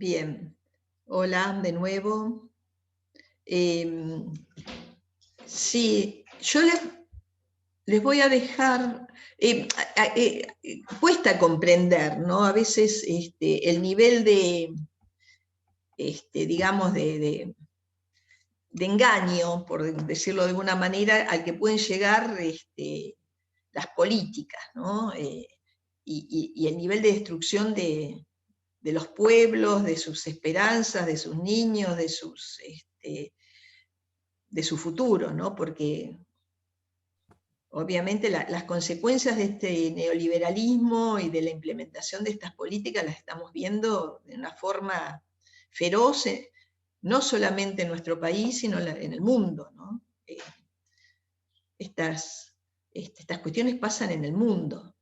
Bien, hola de nuevo. Sí, yo les voy a dejar, cuesta comprender, ¿no? A veces el nivel de, digamos, de engaño, por decirlo de alguna manera, al que pueden llegar las políticas, ¿no? Y el nivel de destrucción de los pueblos, de sus esperanzas, de sus niños, de su futuro, ¿no? Porque obviamente las consecuencias de este neoliberalismo y de la implementación de estas políticas las estamos viendo de una forma feroz, no solamente en nuestro país, sino en el mundo, ¿no? Estas cuestiones pasan en el mundo.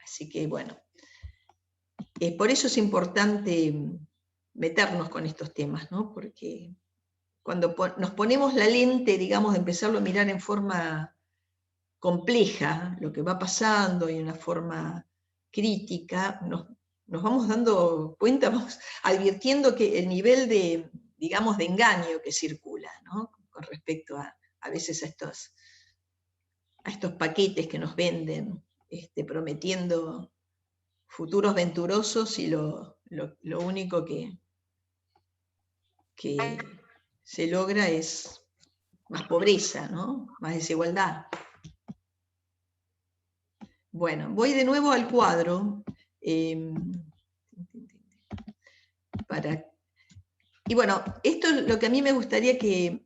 Así que, bueno, por eso es importante meternos con estos temas, ¿no? Porque cuando nos ponemos la lente, digamos, de empezarlo a mirar en forma compleja, lo que va pasando y en una forma crítica, nos vamos dando cuenta, vamos advirtiendo que el nivel de, digamos, de engaño que circula, ¿no? Con respecto a veces a estos paquetes que nos venden, prometiendo futuros venturosos y lo único que se logra es más pobreza, ¿no? Más desigualdad. Bueno, voy de nuevo al cuadro. Y bueno, esto es lo que a mí me gustaría que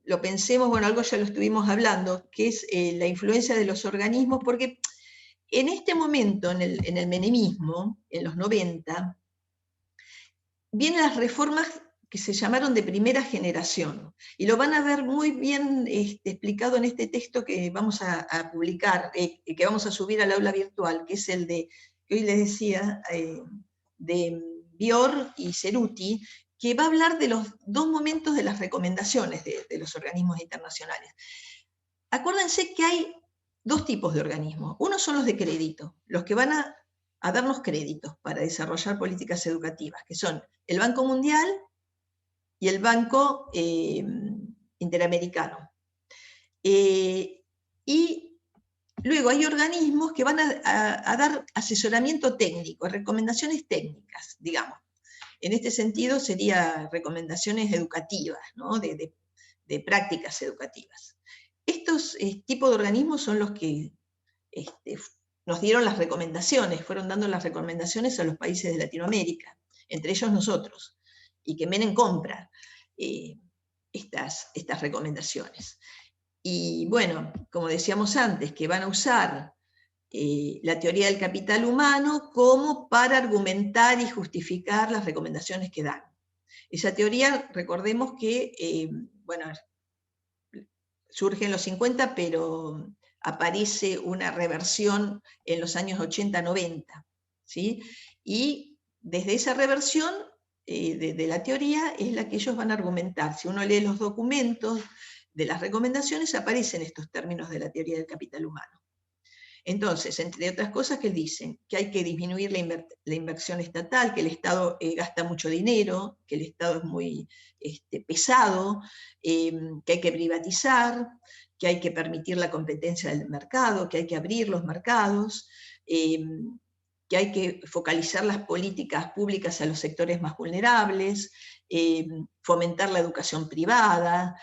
lo pensemos, bueno, algo ya lo estuvimos hablando, que es la influencia de los organismos, porque en este momento, en el menemismo, en los 90, vienen las reformas que se llamaron de primera generación, y lo van a ver muy bien explicado en este texto que vamos a publicar, que vamos a subir al aula virtual, que es el de, que hoy les decía, de Bior y Ceruti, que va a hablar de los dos momentos de las recomendaciones de los organismos internacionales. Acuérdense que hay dos tipos de organismos. Uno son los de crédito, los que van a darnos créditos para desarrollar políticas educativas, que son el Banco Mundial y el Banco Interamericano. Y luego hay organismos que van a dar asesoramiento técnico, recomendaciones técnicas, digamos. En este sentido serían recomendaciones educativas, ¿no? de prácticas educativas. Estos tipos de organismos son los que nos dieron las recomendaciones, fueron dando las recomendaciones a los países de Latinoamérica, entre ellos nosotros, y que Menem compra estas recomendaciones. Y bueno, como decíamos antes, que van a usar la teoría del capital humano como para argumentar y justificar las recomendaciones que dan. Esa teoría, recordemos que, bueno, surge en los 50, pero aparece una reversión en los años 80-90, ¿sí? Y desde esa reversión de la teoría es la que ellos van a argumentar. Si uno lee los documentos de las recomendaciones, aparecen estos términos de la teoría del capital humano. Entonces, entre otras cosas, que dicen que hay que disminuir la inversión estatal, que el Estado gasta mucho dinero, que el Estado es muy pesado, que hay que privatizar, que hay que permitir la competencia del mercado, que hay que abrir los mercados, que hay que focalizar las políticas públicas a los sectores más vulnerables, fomentar la educación privada,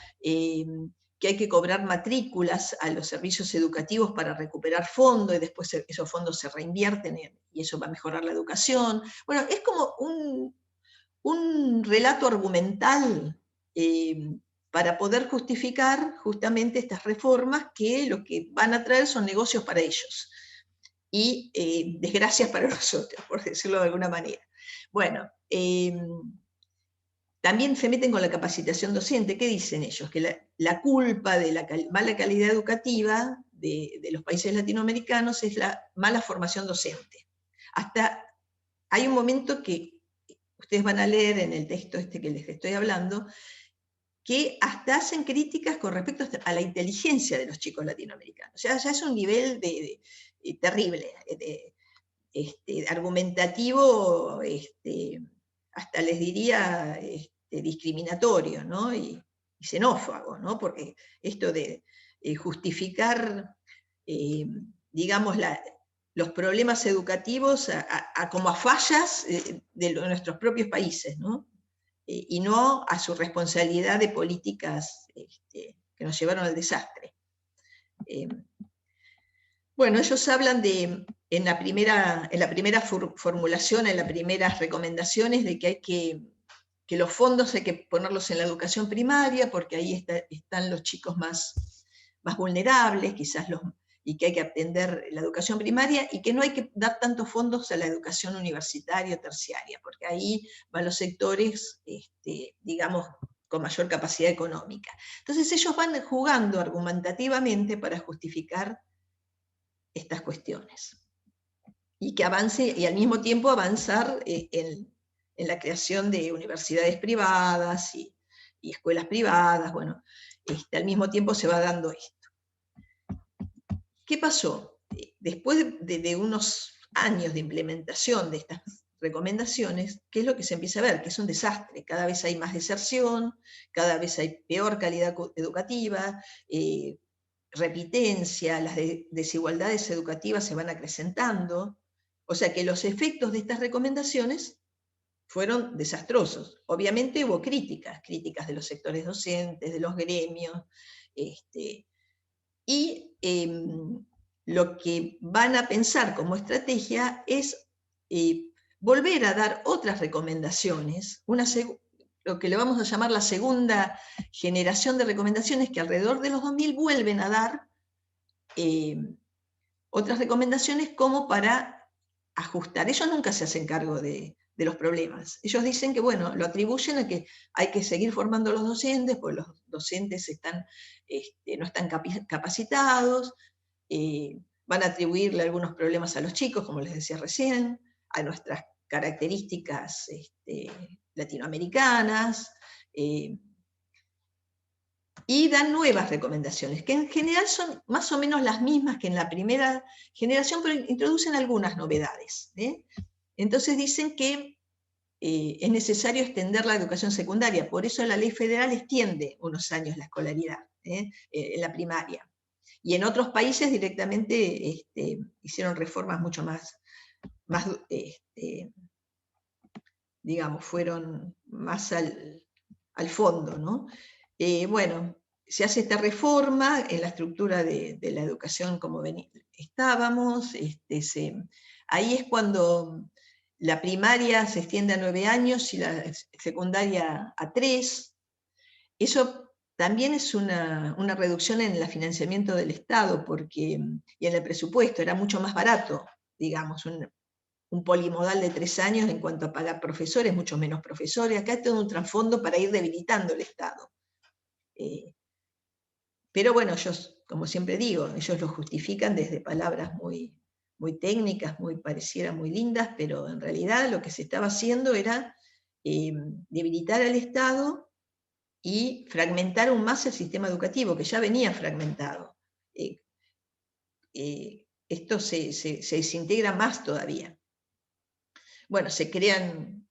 que hay que cobrar matrículas a los servicios educativos para recuperar fondos y después esos fondos se reinvierten y eso va a mejorar la educación. Bueno, es como un relato argumental para poder justificar justamente estas reformas que lo que van a traer son negocios para ellos y desgracias para nosotros, por decirlo de alguna manera. Bueno, también se meten con la capacitación docente. ¿Qué dicen ellos? Que la culpa de la mala calidad educativa de los países latinoamericanos es la mala formación docente. Hasta hay un momento que ustedes van a leer en el texto que les estoy hablando, que hasta hacen críticas con respecto a la inteligencia de los chicos latinoamericanos. O sea, ya es un nivel terrible, argumentativo, hasta les diría discriminatorio, ¿no? Y xenófobo, ¿no? Porque esto de justificar, digamos, los problemas educativos como a fallas de nuestros propios países, ¿no? Y no a su responsabilidad de políticas que nos llevaron al desastre. Bueno, ellos hablan en la primera formulación, en las primeras recomendaciones, de que que los fondos hay que ponerlos en la educación primaria, porque ahí están los chicos más vulnerables, quizás y que hay que atender la educación primaria, y que no hay que dar tantos fondos a la educación universitaria o terciaria, porque ahí van los sectores, digamos, con mayor capacidad económica. Entonces ellos van jugando argumentativamente para justificar estas cuestiones. Y que avance, y al mismo tiempo avanzar en la creación de universidades privadas y escuelas privadas. Bueno, al mismo tiempo se va dando esto. ¿Qué pasó? Después de unos años de implementación de estas recomendaciones, ¿qué es lo que se empieza a ver? Que es un desastre. Cada vez hay más deserción, cada vez hay peor calidad educativa, repitencia, las desigualdades educativas se van acrecentando. O sea que los efectos de estas recomendaciones fueron desastrosos. Obviamente hubo críticas de los sectores docentes, de los gremios, y lo que van a pensar como estrategia es volver a dar otras recomendaciones, lo que le vamos a llamar la segunda generación de recomendaciones, que alrededor de los 2000 vuelven a dar otras recomendaciones como para ajustar. Ellos nunca se hacen cargo de los problemas. Ellos dicen que, bueno, lo atribuyen a que hay que seguir formando a los docentes, porque los docentes no están capacitados, van a atribuirle algunos problemas a los chicos, como les decía recién, a nuestras características latinoamericanas, y dan nuevas recomendaciones, que en general son más o menos las mismas que en la primera generación, pero introducen algunas novedades. Entonces dicen que es necesario extender la educación secundaria, por eso la ley federal extiende unos años la escolaridad en la primaria. Y en otros países directamente hicieron reformas mucho más digamos, fueron más al fondo, ¿no? Bueno, se hace esta reforma en la estructura de la educación como estábamos, ahí es cuando la primaria se extiende a 9 años y la secundaria a 3. Eso también es una reducción en el financiamiento del Estado y en el presupuesto, era mucho más barato, digamos, un polimodal de 3 años en cuanto a pagar profesores, mucho menos profesores. Acá hay todo un trasfondo para ir debilitando el Estado. Pero bueno, ellos, como siempre digo, ellos lo justifican desde palabras muy, muy técnicas, parecieran muy lindas, pero en realidad lo que se estaba haciendo era debilitar al Estado y fragmentar aún más el sistema educativo, que ya venía fragmentado. Esto se desintegra más todavía. Bueno, se crean,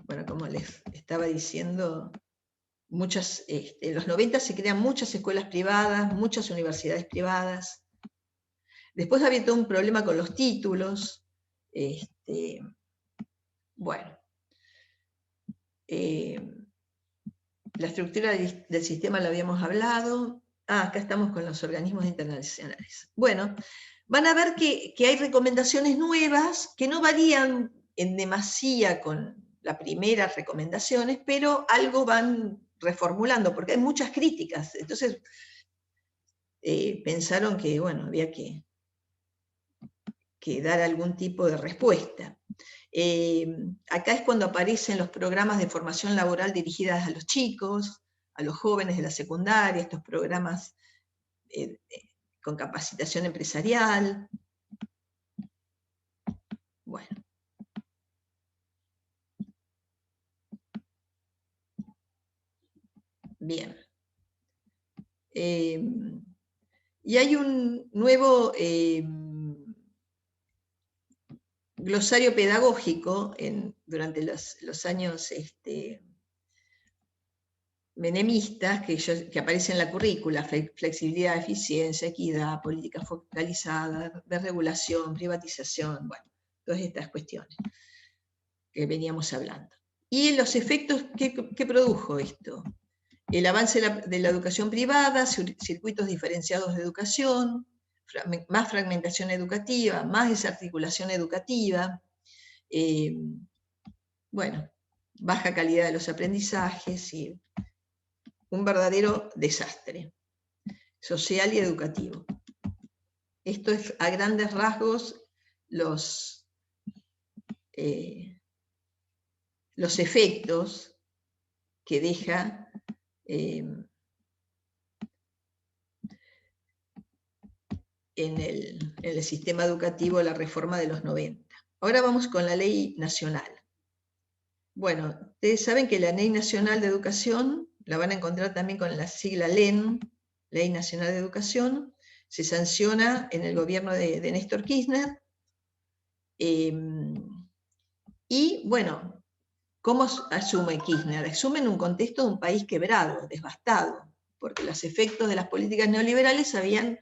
bueno, como les estaba diciendo, en los 90 se crean muchas escuelas privadas, muchas universidades privadas. Después había todo un problema con los títulos. Bueno, la estructura del sistema lo habíamos hablado. Acá estamos con los organismos internacionales. Bueno, van a ver que hay recomendaciones nuevas que no varían en demasía con las primeras recomendaciones, pero algo van reformulando, porque hay muchas críticas. Entonces, pensaron que, bueno, había que dar algún tipo de respuesta. Acá es cuando aparecen los programas de formación laboral dirigidas a los chicos, a los jóvenes de la secundaria, estos programas con capacitación empresarial. Bueno. Bien. Y hay un nuevo glosario pedagógico durante los años menemistas que aparece en la currícula: flexibilidad, eficiencia, equidad, política focalizada, desregulación, privatización, bueno, todas estas cuestiones que veníamos hablando. Y los efectos que produjo esto: el avance de la educación privada, circuitos diferenciados de educación, más fragmentación educativa, más desarticulación educativa, bueno, baja calidad de los aprendizajes y un verdadero desastre social y educativo. Esto es a grandes rasgos los efectos que deja en el sistema educativo la reforma de los 90. Ahora vamos con la ley nacional. Bueno, ustedes saben que la Ley Nacional de Educación, la van a encontrar también con la sigla LEN, Ley Nacional de Educación, se sanciona en el gobierno de Néstor Kirchner. Y bueno, ¿cómo asume Kirchner? Asume en un contexto de un país quebrado, devastado, porque los efectos de las políticas neoliberales habían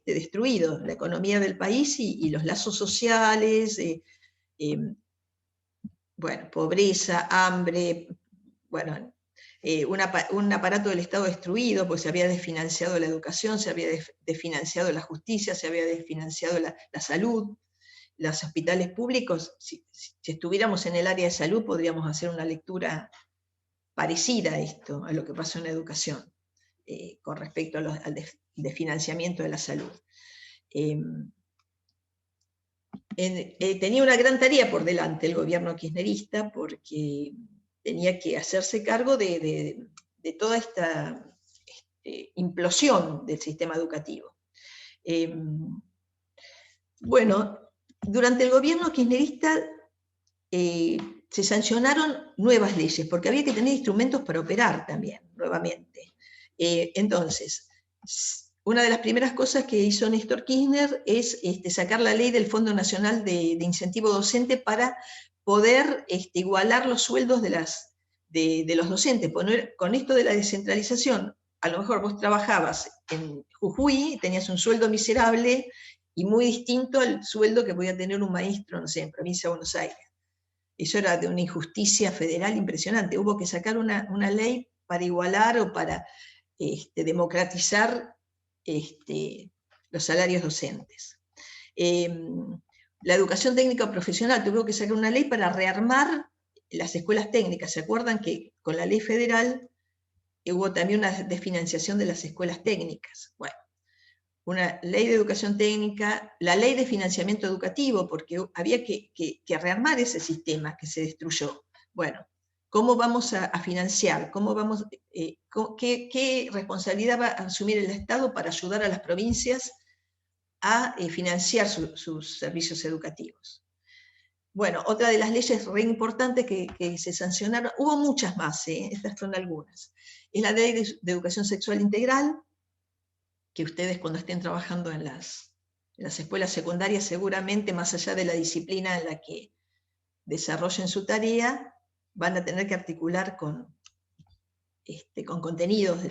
destruido la economía del país y los lazos sociales, bueno, pobreza, hambre, bueno, un aparato del Estado destruido, pues se había desfinanciado la educación, se había desfinanciado la justicia, se había desfinanciado la salud, los hospitales públicos. Si estuviéramos en el área de salud, podríamos hacer una lectura parecida a esto, a lo que pasó en la educación, con respecto al desfinanciamiento de la salud. Tenía una gran tarea por delante el gobierno kirchnerista, porque tenía que hacerse cargo de toda esta implosión del sistema educativo. Bueno, durante el gobierno kirchnerista se sancionaron nuevas leyes, porque había que tener instrumentos para operar también, nuevamente. Entonces, una de las primeras cosas que hizo Néstor Kirchner es sacar la ley del Fondo Nacional de Incentivo Docente para poder igualar los sueldos de los docentes. Con esto de la descentralización, a lo mejor vos trabajabas en Jujuy y tenías un sueldo miserable y muy distinto al sueldo que podía tener un maestro, no sé, en Provincia de Buenos Aires. Eso era de una injusticia federal impresionante. Hubo que sacar una ley para igualar o para democratizar los salarios docentes. La educación técnica profesional, tuvo que sacar una ley para rearmar las escuelas técnicas. ¿Se acuerdan que con la ley federal hubo también una desfinanciación de las escuelas técnicas? Bueno, una ley de educación técnica, la ley de financiamiento educativo, porque había que rearmar ese sistema que se destruyó. Bueno, ¿cómo vamos a financiar? ¿Qué responsabilidad va a asumir el Estado para ayudar a las provincias a financiar sus servicios educativos? Bueno, otra de las leyes re importantes que se sancionaron, hubo muchas más, estas son algunas, es la ley de educación sexual integral, que ustedes cuando estén trabajando en las escuelas secundarias, seguramente más allá de la disciplina en la que desarrollen su tarea, van a tener que articular con contenidos de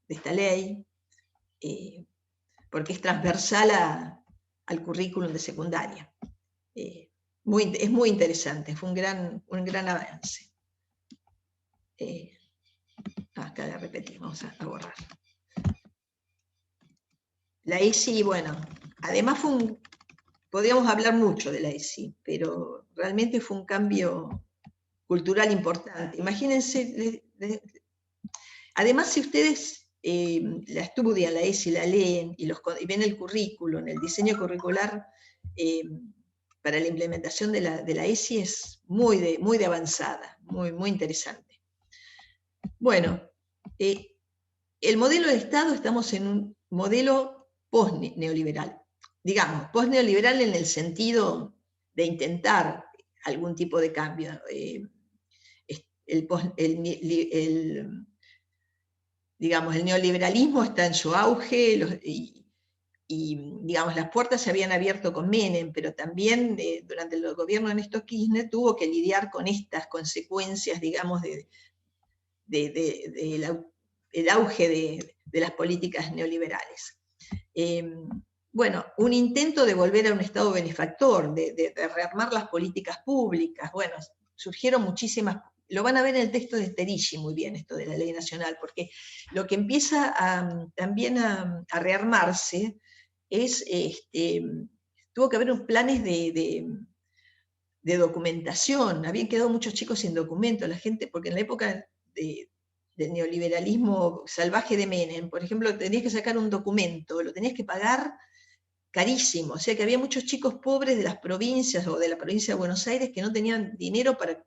esta ley, porque es transversal al currículum de secundaria. Es muy interesante, fue un gran avance. Acá la repetimos, vamos a borrar. La ESI, bueno, además podríamos hablar mucho de la ESI, pero realmente fue un cambio cultural importante. Imagínense, además si ustedes la estudian, la ESI, la leen y ven el currículum, el diseño curricular para la implementación de la ESI es muy de avanzada, muy interesante. Bueno, el modelo de Estado, estamos en un modelo post-neoliberal, digamos, post-neoliberal en el sentido de intentar algún tipo de cambio. Digamos, el neoliberalismo está en su auge, digamos, las puertas se habían abierto con Menem, pero también durante el gobierno de Néstor Kirchner tuvo que lidiar con estas consecuencias, digamos, del auge de las políticas neoliberales. Bueno, un intento de volver a un Estado benefactor, de rearmar las políticas públicas. Bueno, surgieron muchísimas, lo van a ver en el texto de Terici muy bien, esto de la ley nacional, porque lo que empieza también a rearmarse es, tuvo que haber unos planes de documentación. Habían quedado muchos chicos sin documento, la gente, porque en la época del neoliberalismo salvaje de Menem, por ejemplo, tenías que sacar un documento, lo tenías que pagar carísimo, o sea que había muchos chicos pobres de las provincias o de la provincia de Buenos Aires que no tenían dinero para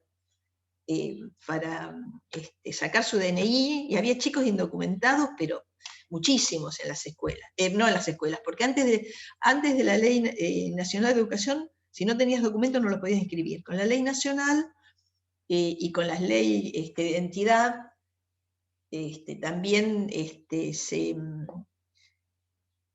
sacar su DNI, y había chicos indocumentados, pero muchísimos en las escuelas, no en las escuelas, porque antes de la Ley Nacional de Educación, si no tenías documento no lo podías inscribir. Con la Ley Nacional y con las leyes de identidad, también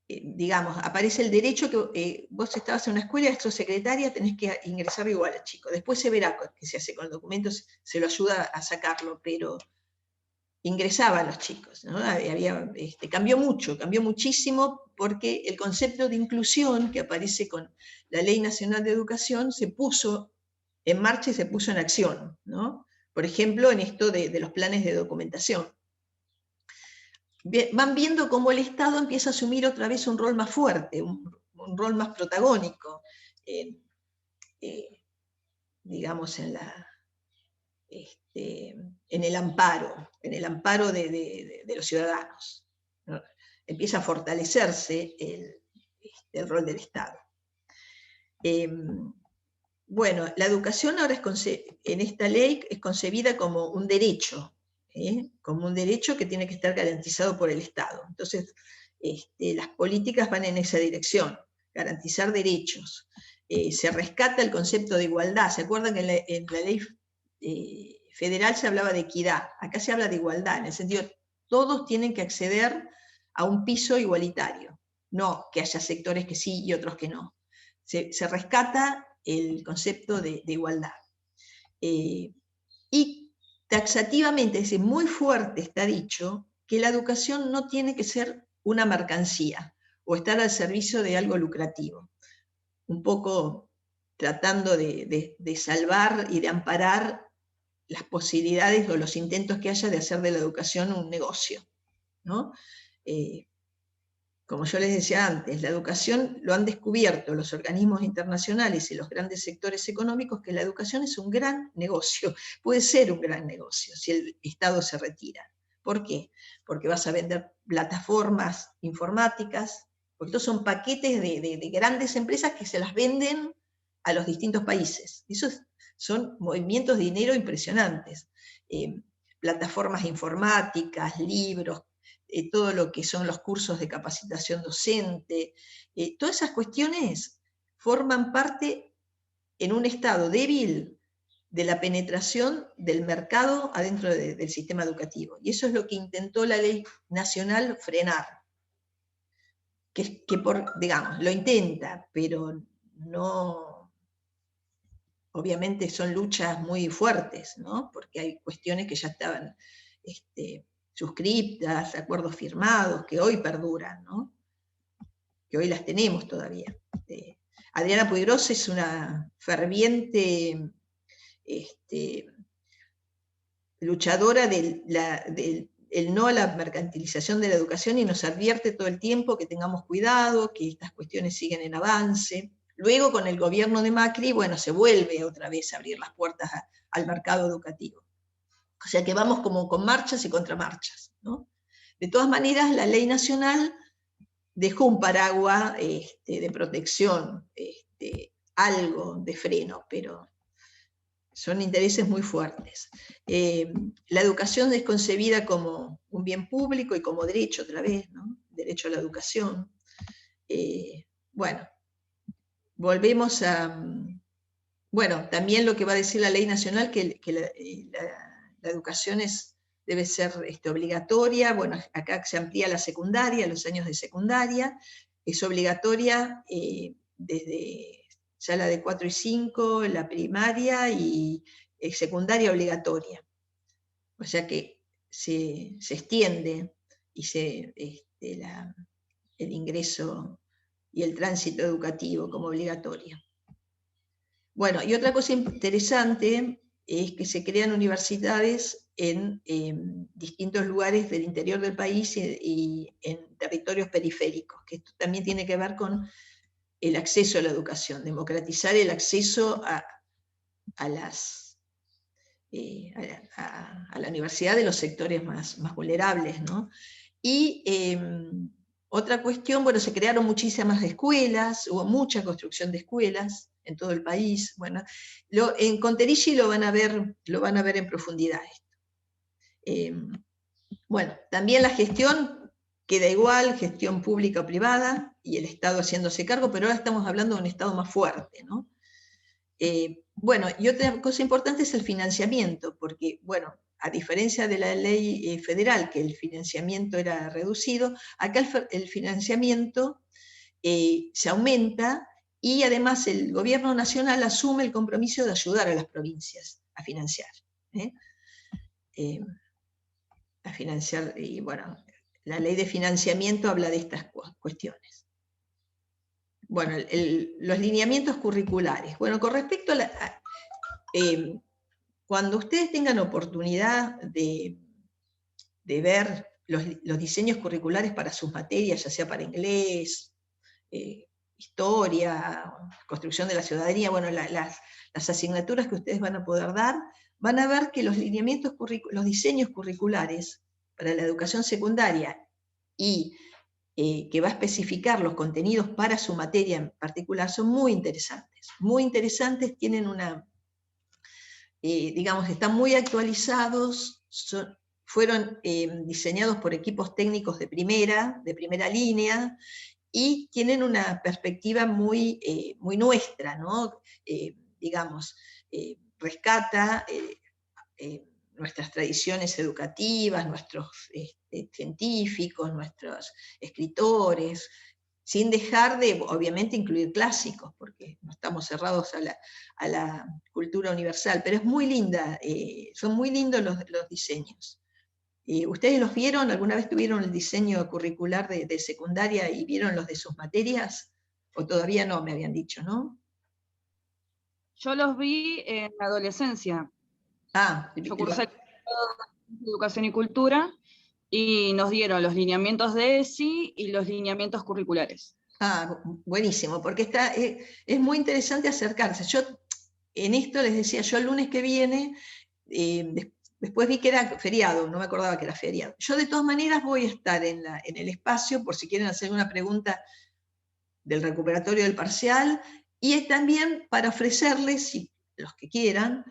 digamos, aparece el derecho que vos estabas en una escuela, eres secretaria, tenés que ingresar igual al chico. Después se verá qué se hace con el documento, se lo ayuda a sacarlo, pero ingresaban los chicos, ¿no? Cambió muchísimo, porque el concepto de inclusión que aparece con la Ley Nacional de Educación se puso en marcha y se puso en acción, ¿no? Por ejemplo, en esto de los planes de documentación. Van viendo cómo el Estado empieza a asumir otra vez un rol más fuerte, un rol más protagónico, digamos, en el amparo de los ciudadanos, ¿no? Empieza a fortalecerse el rol del Estado. Bueno, la educación ahora en esta ley es concebida como un derecho, como un derecho que tiene que estar garantizado por el Estado. Entonces, las políticas van en esa dirección, garantizar derechos. Se rescata el concepto de igualdad. ¿Se acuerdan que en la ley federal se hablaba de equidad? Acá se habla de igualdad, en el sentido de todos tienen que acceder a un piso igualitario, no que haya sectores que sí y otros que no. Se rescata el concepto de igualdad. Y taxativamente, es decir, muy fuerte está dicho que la educación no tiene que ser una mercancía o estar al servicio de algo lucrativo. Un poco tratando de salvar y de amparar las posibilidades o los intentos que haya de hacer de la educación un negocio, ¿no? Como yo les decía antes, la educación lo han descubierto los organismos internacionales y los grandes sectores económicos, que la educación es un gran negocio, puede ser un gran negocio si el Estado se retira. ¿Por qué? Porque vas a vender plataformas informáticas, porque estos son paquetes de grandes empresas que se las venden a los distintos países. Esos son movimientos de dinero impresionantes. Plataformas informáticas, libros, todo lo que son los cursos de capacitación docente, todas esas cuestiones forman parte en un estado débil de la penetración del mercado adentro del sistema educativo. Y eso es lo que intentó la ley nacional frenar. Digamos, lo intenta, pero no, obviamente son luchas muy fuertes, ¿no? Porque hay cuestiones que ya estaban suscriptas, acuerdos firmados, que hoy perduran, ¿no? Que hoy las tenemos todavía. Adriana Puigros es una ferviente luchadora del no a la mercantilización de la educación, y nos advierte todo el tiempo que tengamos cuidado, que estas cuestiones siguen en avance. Luego, con el gobierno de Macri, bueno, se vuelve otra vez a abrir las puertas al mercado educativo. O sea que vamos como con marchas y contramarchas, ¿no? De todas maneras, la ley nacional dejó un paraguas de protección, algo de freno, pero son intereses muy fuertes. La educación es concebida como un bien público y como derecho otra vez, ¿no? Derecho a la educación. Bueno, volvemos a... Bueno, también lo que va a decir la ley nacional, que la educación debe ser obligatoria. Bueno, acá se amplía la secundaria, los años de secundaria, es obligatoria desde ya la de 4 y 5, la primaria, y secundaria obligatoria. O sea que se extiende y el ingreso y el tránsito educativo como obligatorio. Bueno, y otra cosa interesante es que se crean universidades en distintos lugares del interior del país y en territorios periféricos, que esto también tiene que ver con el acceso a la educación, democratizar el acceso a la universidad de los sectores más vulnerables, ¿no? Y otra cuestión, bueno, se crearon muchísimas escuelas, hubo mucha construcción de escuelas en todo el país. Bueno, en Conterici lo van a ver en profundidad esto. Bueno, también la gestión queda igual, gestión pública o privada, y el Estado haciéndose cargo, pero ahora estamos hablando de un Estado más fuerte, ¿no? Bueno, y otra cosa importante es el financiamiento, porque, bueno, a diferencia de la ley federal, que el financiamiento era reducido, acá el financiamiento se aumenta, y además el gobierno nacional asume el compromiso de ayudar a las provincias a financiar. Y bueno, la ley de financiamiento habla de estas cuestiones. Bueno, los lineamientos curriculares. Bueno, con respecto a cuando ustedes tengan oportunidad de ver los diseños curriculares para sus materias, ya sea para inglés, historia, construcción de la ciudadanía, bueno, las asignaturas que ustedes van a poder dar, van a ver que los diseños curriculares para la educación secundaria, y que va a especificar los contenidos para su materia en particular, son muy interesantes, tienen digamos, están muy actualizados, fueron diseñados por equipos técnicos de primera línea, y tienen una perspectiva muy nuestra, ¿no? Digamos, rescata nuestras tradiciones educativas, nuestros científicos, nuestros escritores, sin dejar de, obviamente, incluir clásicos, porque no estamos cerrados a la cultura universal, pero es muy linda, son muy lindos los diseños. ¿Ustedes los vieron? ¿Alguna vez tuvieron el diseño curricular de secundaria y vieron los de sus materias? ¿O todavía no, me habían dicho, no? Yo los vi en la adolescencia. Yo cursé Educación y Cultura, y nos dieron los lineamientos de ESI y los lineamientos curriculares. Ah, buenísimo, porque es muy interesante acercarse. Yo en esto les decía, yo el lunes que viene, después vi que era feriado, no me acordaba que era feriado. Yo de todas maneras voy a estar en el espacio, por si quieren hacer una pregunta del recuperatorio del parcial, y es también para ofrecerles, si los que quieran,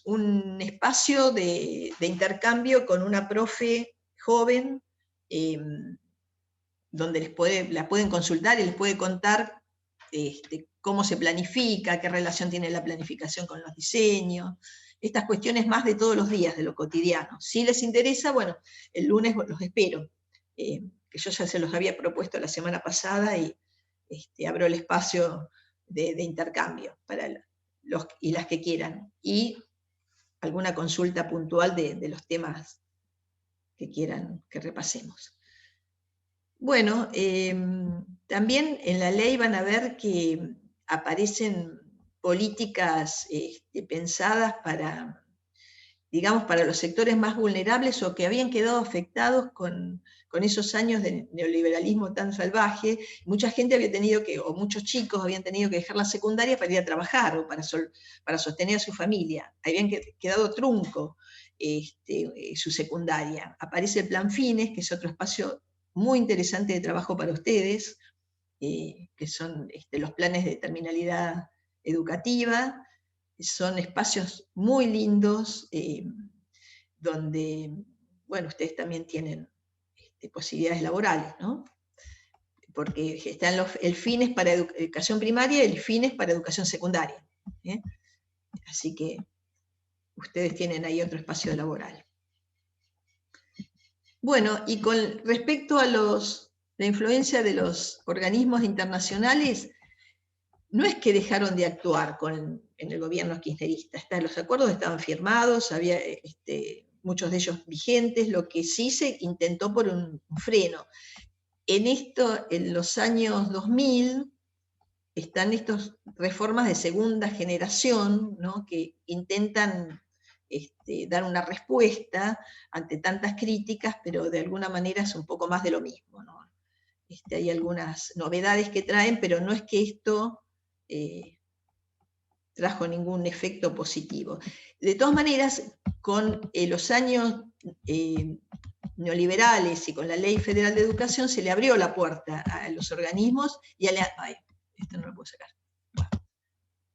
un espacio de intercambio con una profe joven, donde la pueden consultar y les puede contar cómo se planifica, qué relación tiene la planificación con los diseños, estas cuestiones más de todos los días, de lo cotidiano. Si les interesa, bueno, el lunes los espero, que yo ya se los había propuesto la semana pasada, y abro el espacio de intercambio para los y las que quieran, y alguna consulta puntual de los temas que quieran que repasemos. Bueno, también en la ley van a ver que aparecen políticas pensadas para, digamos, para los sectores más vulnerables o que habían quedado afectados con esos años de neoliberalismo tan salvaje. Mucha gente había tenido o muchos chicos habían tenido que dejar la secundaria para ir a trabajar o para sostener a su familia. Habían quedado trunco su secundaria. Aparece el Plan Fines, que es otro espacio muy interesante de trabajo para ustedes, que son los planes de terminalidad educativa. Son espacios muy lindos, donde, bueno, ustedes también tienen posibilidades laborales, ¿no? Porque están el fines para educación primaria y el fines para educación secundaria. Así que ustedes tienen ahí otro espacio laboral. Bueno, y con respecto a los la influencia de los organismos internacionales no es que dejaron de actuar en el gobierno kirchnerista. Los acuerdos estaban firmados, había muchos de ellos vigentes, lo que sí se intentó por un freno. En los años 2000, están estas reformas de segunda generación, ¿no?, que intentan dar una respuesta ante tantas críticas, pero de alguna manera es un poco más de lo mismo, ¿no? Hay algunas novedades que traen, pero no es que esto trajo ningún efecto positivo. De todas maneras, con los años neoliberales y con la Ley Federal de Educación se le abrió la puerta a los organismos y a esto no lo puedo sacar.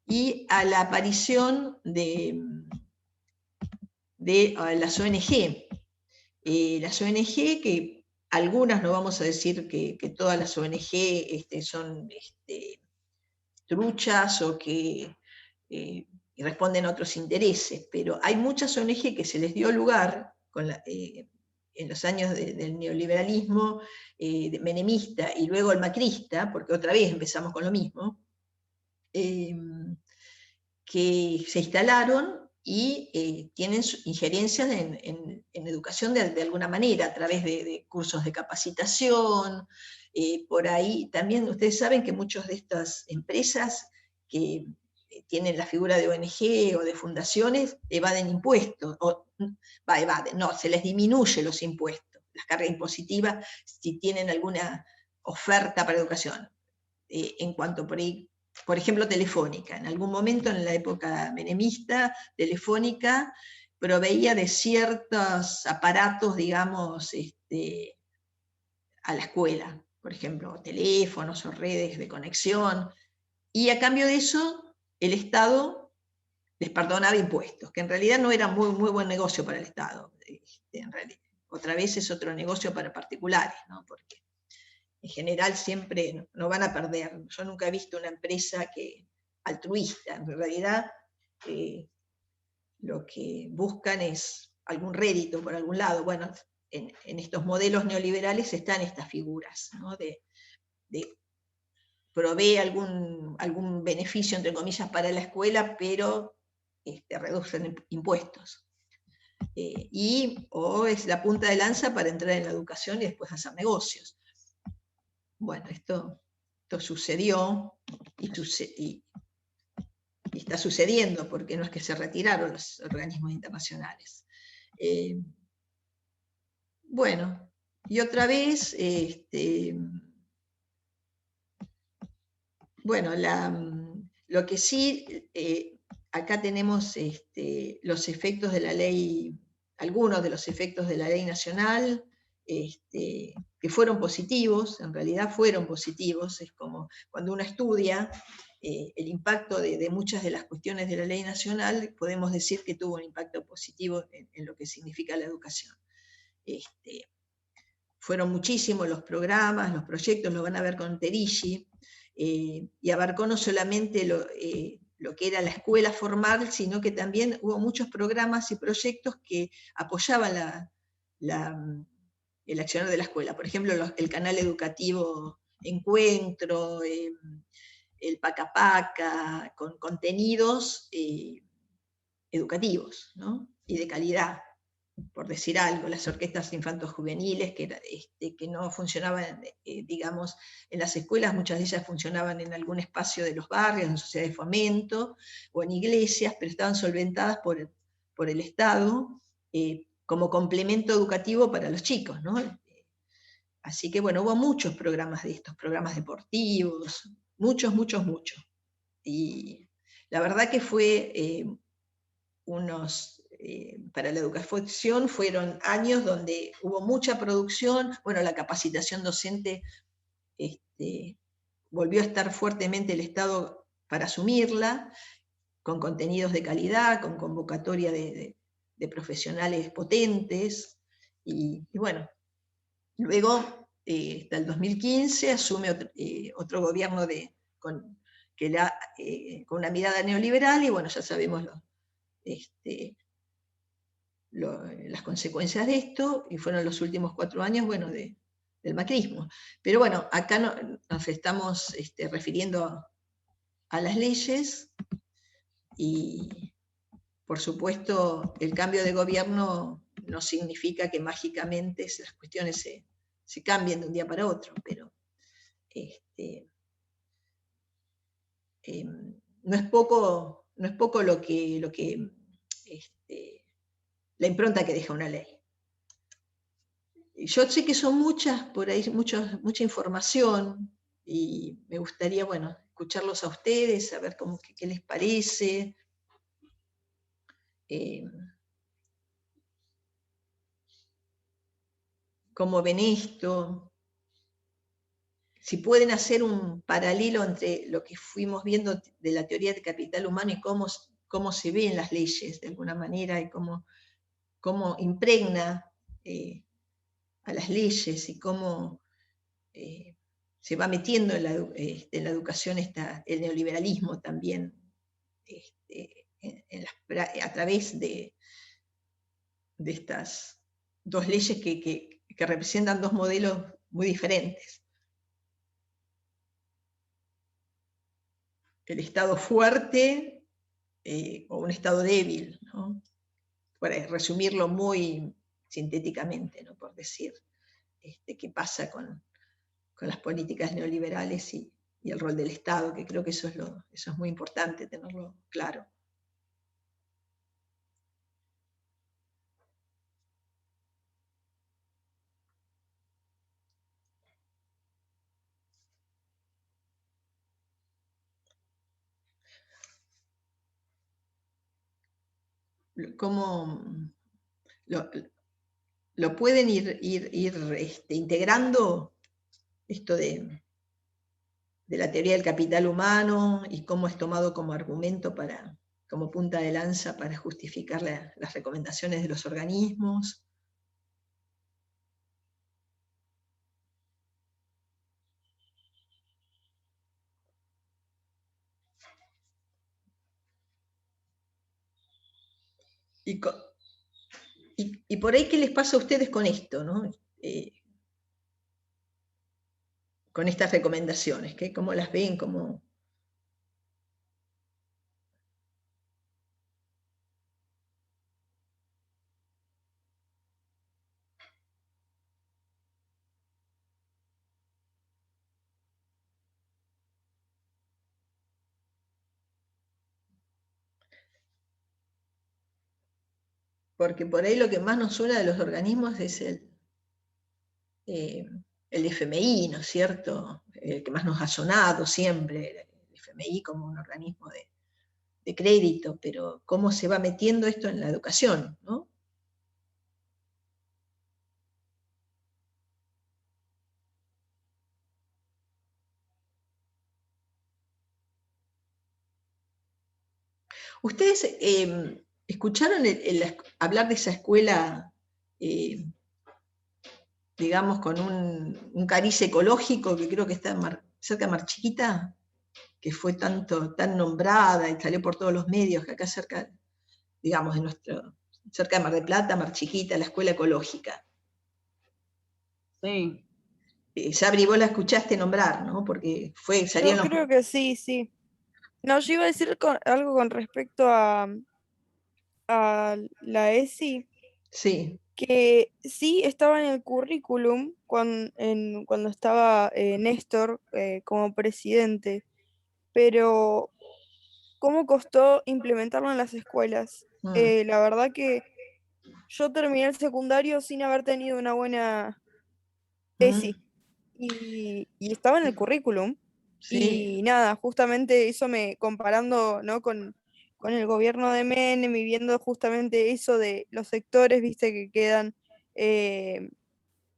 Y a la aparición de las ONG. Las ONG, que algunas, no vamos a decir que todas las ONG son truchas o que responden a otros intereses, pero hay muchas ONG que se les dio lugar en los años del neoliberalismo menemista y luego el macrista, porque otra vez empezamos con lo mismo, que se instalaron y tienen injerencias en educación de alguna manera, a través de cursos de capacitación. Por ahí también ustedes saben que muchas de estas empresas que tienen la figura de ONG o de fundaciones evaden impuestos, se les disminuye los impuestos, las cargas impositivas, si tienen alguna oferta para educación. En cuanto por ejemplo, Telefónica. En algún momento, en la época menemista, Telefónica proveía de ciertos aparatos, digamos, a la escuela. Por ejemplo, teléfonos o redes de conexión. Y a cambio de eso, el Estado les perdonaba impuestos, que en realidad no era muy buen negocio para el Estado. En realidad, otra vez es otro negocio para particulares, ¿no? Porque en general siempre no van a perder. Yo nunca he visto una empresa altruista. En realidad lo que buscan es algún rédito por algún lado. Bueno, en estos modelos neoliberales están estas figuras, ¿no?, de provee algún beneficio, entre comillas, para la escuela, pero reducen impuestos. O es la punta de lanza para entrar en la educación y después hacer negocios. Bueno, esto sucedió y está sucediendo, porque no es que se retiraron los organismos internacionales. Bueno, y otra vez, bueno, lo que sí, acá tenemos los efectos de la ley, algunos de los efectos de la ley nacional, que fueron positivos, en realidad fueron positivos. Es como cuando uno estudia el impacto de muchas de las cuestiones de la ley nacional, podemos decir que tuvo un impacto positivo en lo que significa la educación. Fueron muchísimos los programas, los proyectos, lo van a ver con Terigi, y abarcó no solamente lo que era la escuela formal, sino que también hubo muchos programas y proyectos que apoyaban el accionar de la escuela. Por ejemplo, el canal educativo Encuentro, el Paca Paca, con contenidos educativos, ¿no?, y de calidad. Por decir algo, las orquestas infanto-juveniles que no funcionaban, digamos, en las escuelas, muchas de ellas funcionaban en algún espacio de los barrios, en sociedades de fomento o en iglesias, pero estaban solventadas por el Estado como complemento educativo para los chicos, ¿no? Así que bueno, hubo muchos programas de estos, programas deportivos, muchos. Y la verdad que fue para la educación fueron años donde hubo mucha producción. Bueno, la capacitación docente volvió a estar fuertemente el Estado para asumirla, con contenidos de calidad, con convocatoria de profesionales potentes, y bueno, luego, hasta el 2015, asume otro gobierno con una mirada neoliberal, y bueno, ya sabemos las consecuencias de esto, y fueron los últimos 4 años, bueno, de del macrismo. Pero bueno, acá nos estamos refiriendo a las leyes y, por supuesto, el cambio de gobierno no significa que mágicamente las cuestiones se cambien de un día para otro, pero no es poco la impronta que deja una ley. Yo sé que son muchas, por ahí mucha información, y me gustaría, bueno, escucharlos a ustedes, saber qué les parece. ¿Cómo ven esto? Si pueden hacer un paralelo entre lo que fuimos viendo de la teoría del capital humano y cómo se ven las leyes de alguna manera, y cómo impregna a las leyes, y cómo se va metiendo en la educación el neoliberalismo también, a través de estas dos leyes que representan dos modelos muy diferentes. El Estado fuerte o un Estado débil, ¿no? Para resumirlo muy sintéticamente, ¿no? Por decir qué pasa con las políticas neoliberales y el rol del Estado, que creo que eso es muy importante tenerlo claro. ¿Cómo lo pueden ir integrando esto de la teoría del capital humano, y cómo es tomado como argumento como punta de lanza para justificar las recomendaciones de los organismos? Y por ahí, ¿qué les pasa a ustedes con esto, ¿no? Con estas recomendaciones, ¿cómo las ven? Porque por ahí lo que más nos suena de los organismos es el FMI, ¿no es cierto? El que más nos ha sonado siempre, el FMI como un organismo de crédito, pero cómo se va metiendo esto en la educación, ¿no? ¿Ustedes escucharon hablar de esa escuela, digamos, con un cariz ecológico, que creo que está cerca de Mar Chiquita, que fue tan nombrada y salió por todos los medios, que acá cerca, digamos, cerca de Mar del Plata, Mar Chiquita, la escuela ecológica? Sí. Sabri, vos la escuchaste nombrar, ¿no? Porque Yo creo que sí, sí. No, yo iba a decir algo con respecto a la ESI. Sí. Que sí estaba en el currículum cuando estaba Néstor como presidente, pero ¿cómo costó implementarlo en las escuelas? La verdad que yo terminé el secundario sin haber tenido una buena ESI y estaba en el currículum. Sí. Y nada, justamente eso comparando, ¿no? con el gobierno de Menem y viendo justamente eso de los sectores, viste, que quedan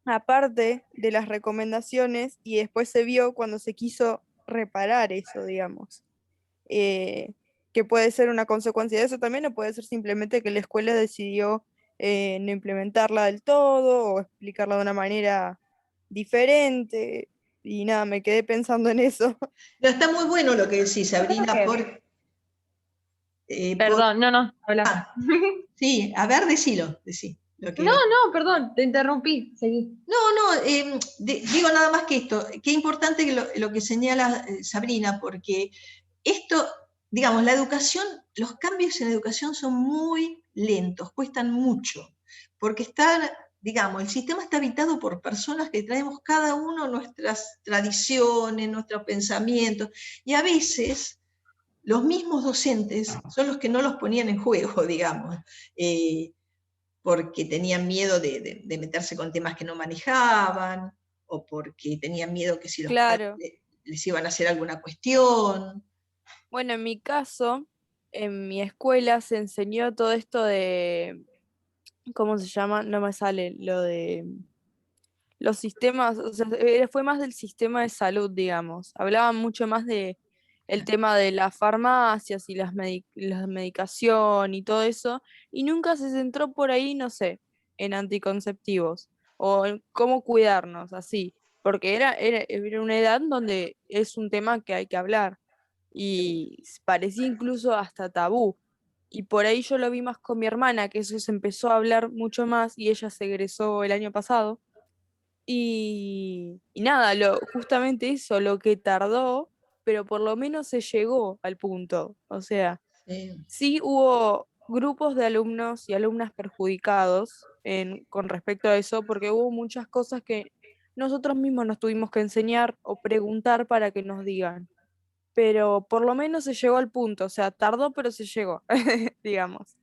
aparte de las recomendaciones, y después se vio cuando se quiso reparar eso, digamos. Que puede ser una consecuencia de eso también, o puede ser simplemente que la escuela decidió no implementarla del todo o explicarla de una manera diferente. Y nada, me quedé pensando en eso. No, está muy bueno lo que decís, Sabrina, Perdón, no, habla. Sí, a ver, decí. No, perdón, te interrumpí, seguí. Digo nada más que esto, qué importante lo que señala Sabrina, porque esto, digamos, la educación, los cambios en la educación son muy lentos, cuestan mucho, porque digamos, el sistema está habitado por personas que traemos cada uno nuestras tradiciones, nuestros pensamientos, y a veces los mismos docentes son los que no los ponían en juego, digamos, porque tenían miedo de meterse con temas que no manejaban, o porque tenían miedo que si los padres les iban a hacer alguna cuestión. Bueno, en mi caso, en mi escuela se enseñó todo esto de, ¿cómo se llama? No me sale, lo de los sistemas, o sea, fue más del sistema de salud, digamos. Hablaban mucho más de el tema de las farmacias y la medicación y todo eso, y nunca se centró por ahí, no sé, en anticonceptivos o en cómo cuidarnos, así, porque era una edad donde es un tema que hay que hablar y parecía incluso hasta tabú. Y por ahí yo lo vi más con mi hermana, que eso se empezó a hablar mucho más y ella se egresó el año pasado. Y nada, justamente eso, lo que tardó, pero por lo menos se llegó al punto. O sea, sí hubo grupos de alumnos y alumnas perjudicados con respecto a eso, porque hubo muchas cosas que nosotros mismos nos tuvimos que enseñar o preguntar para que nos digan. Pero por lo menos se llegó al punto, o sea, tardó, pero se llegó, digamos.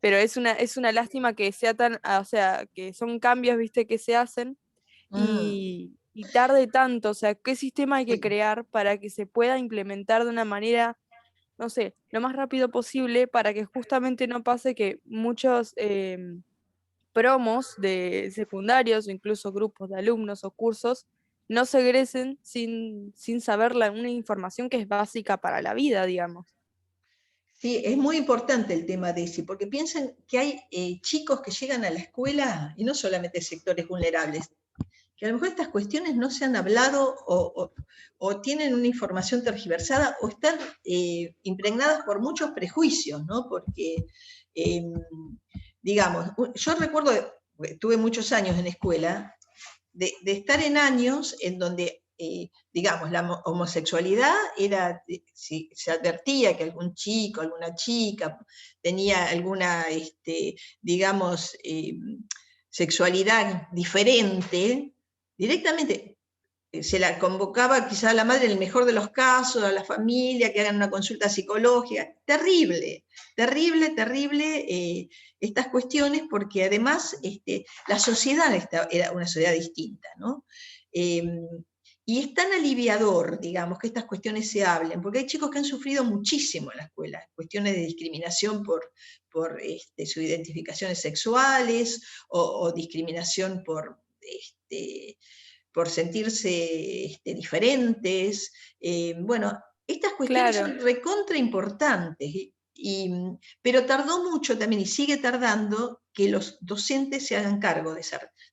Pero es una lástima que sea o sea, que son cambios, viste, que se hacen y tarde tanto, o sea, ¿qué sistema hay que crear para que se pueda implementar de una manera, no sé, lo más rápido posible para que justamente no pase que muchos promos de secundarios o incluso grupos de alumnos o cursos no se egresen sin saber una información que es básica para la vida, digamos? Sí, es muy importante el tema de ese, porque piensan que hay chicos que llegan a la escuela, y no solamente sectores vulnerables, que a lo mejor estas cuestiones no se han hablado o tienen una información tergiversada o están impregnadas por muchos prejuicios, ¿no? Porque, digamos, yo recuerdo, tuve muchos años en escuela, de estar en años en donde, digamos, la homosexualidad era, si se advertía que algún chico, alguna chica tenía alguna, digamos, sexualidad diferente, directamente se la convocaba quizá a la madre en el mejor de los casos, a la familia, que hagan una consulta psicológica. Terrible, terrible, terrible estas cuestiones, porque además la sociedad era una sociedad distinta, ¿no? Y es tan aliviador, digamos, que estas cuestiones se hablen, porque hay chicos que han sufrido muchísimo en la escuela, cuestiones de discriminación por sus identificaciones sexuales o discriminación por sentirse diferentes. Bueno, estas cuestiones son recontra importantes, pero tardó mucho también y sigue tardando que los docentes se hagan cargo de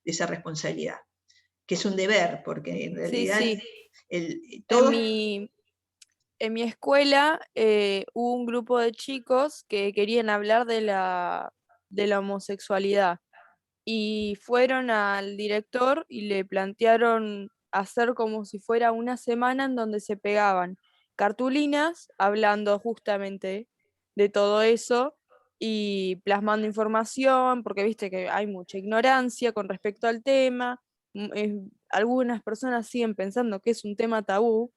esa responsabilidad, que es un deber, porque en realidad todos... En mi escuela hubo un grupo de chicos que querían hablar de la homosexualidad y fueron al director y le plantearon hacer como si fuera una semana en donde se pegaban cartulinas hablando justamente de todo eso y plasmando información, porque viste que hay mucha ignorancia con respecto al tema. Algunas personas siguen pensando que es un tema tabú.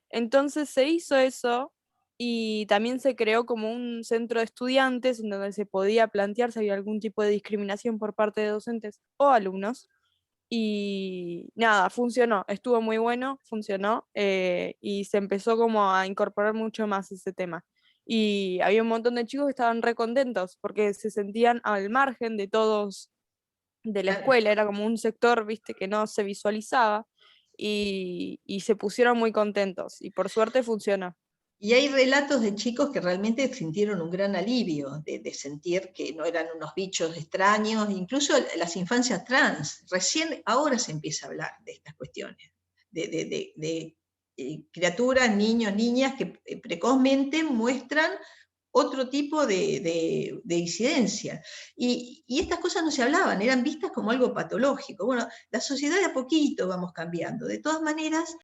Entonces se hizo eso y también se creó como un centro de estudiantes en donde se podía plantear si había algún tipo de discriminación por parte de docentes o alumnos. Y nada, funcionó, estuvo muy bueno, funcionó y se empezó como a incorporar mucho más ese tema. Y había un montón de chicos que estaban re contentos porque se sentían al margen de todos de la escuela, era como un sector, viste, que no se visualizaba y se pusieron muy contentos y por suerte funcionó. Y hay relatos de chicos que realmente sintieron un gran alivio de sentir que no eran unos bichos extraños, incluso las infancias trans. Recién ahora se empieza a hablar de estas cuestiones, de criaturas, niños, niñas que precozmente muestran otro tipo de incidencia. Y estas cosas no se hablaban, eran vistas como algo patológico. Bueno, la sociedad de a poquito vamos cambiando. De todas maneras,